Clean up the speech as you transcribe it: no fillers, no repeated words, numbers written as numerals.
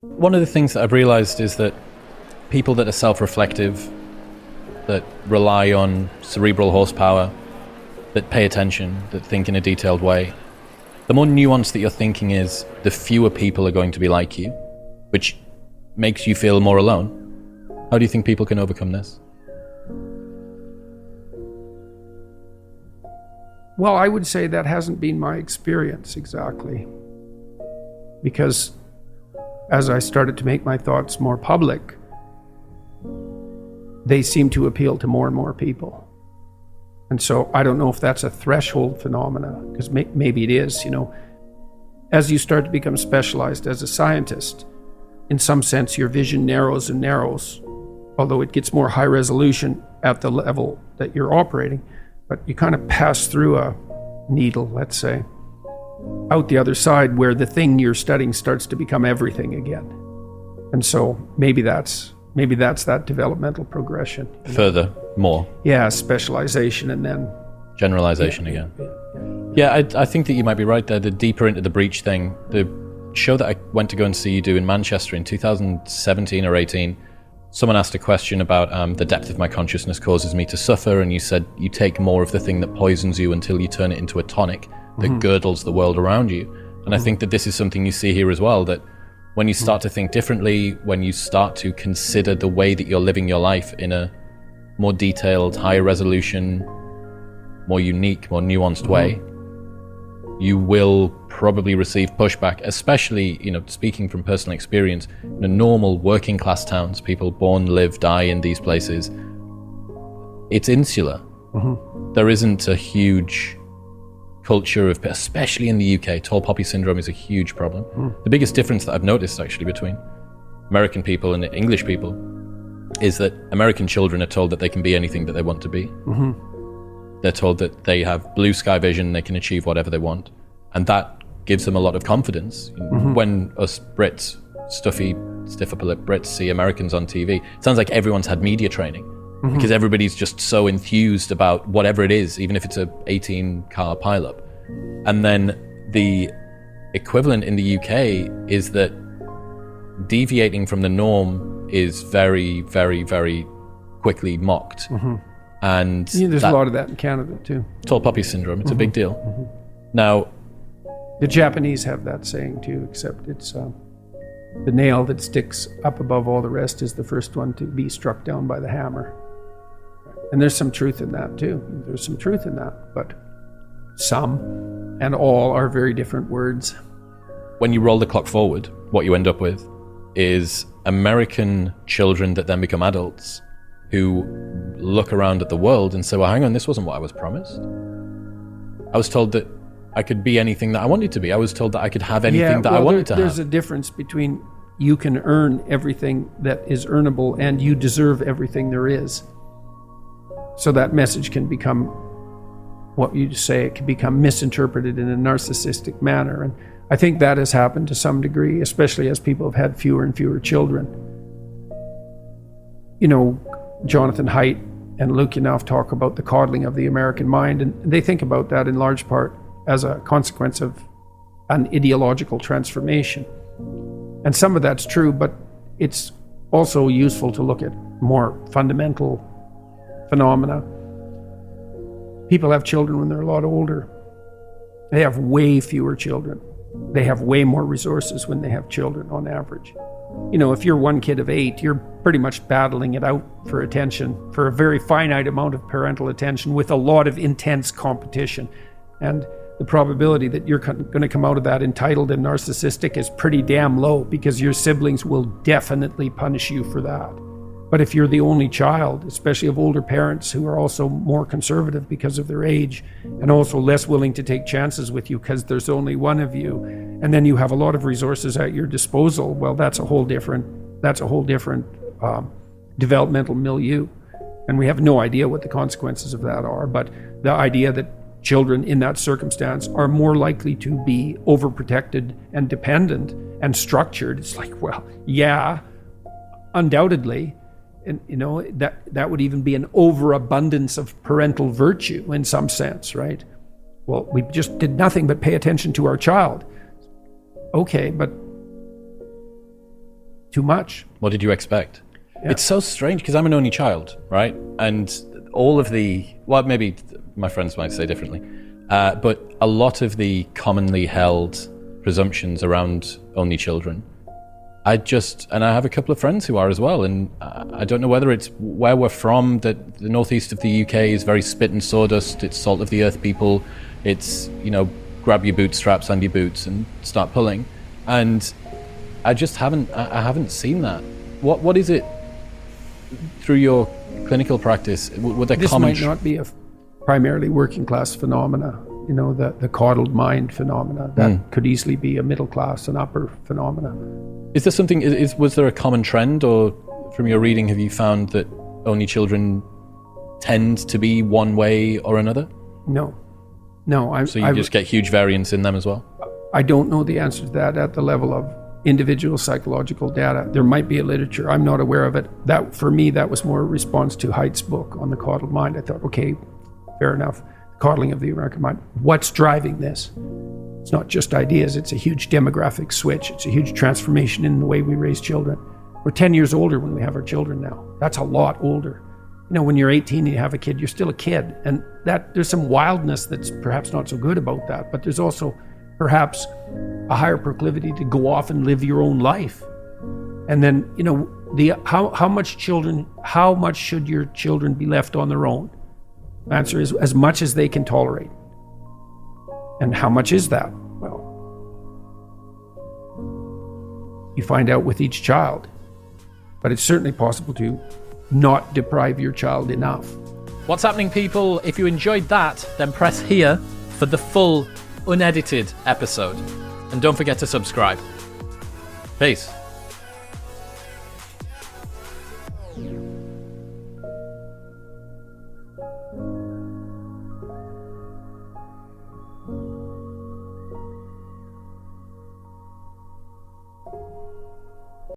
One of the things that I've realized is that people that are self-reflective, that rely on cerebral horsepower, that pay attention, that think in a detailed way, the more nuanced that your thinking is, the fewer people are going to be like you, which makes you feel more alone. How do you think people can overcome this? Well, I would say that hasn't been my experience exactly. Because as I started to make my thoughts more public, they seem to appeal to more and more people. And so I don't know if that's a threshold phenomena, because maybe it is, As you start to become specialized as a scientist, in some sense your vision narrows and narrows, although it gets more high resolution at the level that you're operating, but you kind of pass through a needle, let's say, out the other side where the thing you're studying starts to become everything again. And so maybe that's that developmental progression. Further, more. Yeah, specialization and then generalization again. Yeah, I think that you might be right there. The deeper into the breach thing, the show that I went to go and see you do in Manchester in 2017 or 18, someone asked a question about the depth of my consciousness causes me to suffer, and you said you take more of the thing that poisons you until you turn it into a tonic that girdles the world around you. And I think that this is something you see here as well, that when you start to think differently, when you start to consider the way that you're living your life in a more detailed, higher resolution, more unique, more nuanced way, you will probably receive pushback, especially, speaking from personal experience, in normal working class towns, people born, live, die in these places, it's insular. There isn't a huge culture of, especially in the UK, tall poppy syndrome is a huge problem. The biggest difference that I've noticed actually between American people and English people is that American children are told that they can be anything that they want to be. They're told that they have blue sky vision, they can achieve whatever they want. And that gives them a lot of confidence. When us Brits, stiff upper lip Brits see Americans on TV, it sounds like everyone's had media training. Because everybody's just so enthused about whatever it is, even if it's a 18-car pileup. And then the equivalent in the UK is that deviating from the norm is very, very, very quickly mocked. And there's a lot of that in Canada too. Tall poppy syndrome, it's a big deal. Now, the Japanese have that saying too, except it's the nail that sticks up above all the rest is the first one to be struck down by the hammer. And there's some truth in that too. There's some truth in that, but some and all are very different words. When you roll the clock forward, what you end up with is American children that then become adults who look around at the world and say, well, hang on, this wasn't what I was promised. I was told that I could be anything that I wanted to be. I was told that I could have anything that I wanted to have. There's a difference between you can earn everything that is earnable and you deserve everything there is. So that message can become what you say, it can become misinterpreted in a narcissistic manner. And I think that has happened to some degree, especially as people have had fewer and fewer children. Jonathan Haidt and Luke Enough talk about the coddling of the American mind, and they think about that in large part as a consequence of an ideological transformation. And some of that's true, but it's also useful to look at more fundamental phenomena. People have children when they're a lot older. They have way fewer children. They have way more resources when they have children on average. If you're one kid of 8, you're pretty much battling it out for attention, for a very finite amount of parental attention with a lot of intense competition. And the probability that you're going to come out of that entitled and narcissistic is pretty damn low, because your siblings will definitely punish you for that. But if you're the only child, especially of older parents who are also more conservative because of their age and also less willing to take chances with you because there's only one of you, and then you have a lot of resources at your disposal, well, that's a whole different developmental milieu. And we have no idea what the consequences of that are. But the idea that children in that circumstance are more likely to be overprotected and dependent and structured, it's like, well, yeah, undoubtedly. And that would even be an overabundance of parental virtue in some sense, right? Well, we just did nothing but pay attention to our child. Okay, but too much. What did you expect? Yeah. It's so strange because I'm an only child, right? And all of well, maybe my friends might say differently, but a lot of the commonly held presumptions around only children, and I have a couple of friends who are as well, and I don't know whether it's where we're from, that the northeast of the UK is very spit and sawdust, it's salt of the earth people, it's, grab your bootstraps and your boots and start pulling. And I just haven't seen that. What is it through your clinical practice? Would there this might not be a primarily working class phenomena, the coddled mind phenomena. That could easily be a middle class and upper phenomena. Is there something, was there a common trend, or from your reading have you found that only children tend to be one way or another? No. So you just get huge variance in them as well? I don't know the answer to that at the level of individual psychological data. There might be a literature, I'm not aware of it. That, for me, that was more a response to Haidt's book on the coddled mind. I thought, okay, fair enough. Coddling of the American mind. What's driving this? It's not just ideas, it's a huge demographic switch. It's a huge transformation in the way we raise children. We're 10 years older when we have our children now. That's a lot older. When you're 18 and you have a kid, you're still a kid. And that there's some wildness that's perhaps not so good about that, but there's also perhaps a higher proclivity to go off and live your own life. And then, how much should your children be left on their own? The answer is as much as they can tolerate. And how much is that? Well, you find out with each child. But it's certainly possible to not deprive your child enough. What's happening, people? If you enjoyed that, then press here for the full, unedited episode. And don't forget to subscribe. Peace.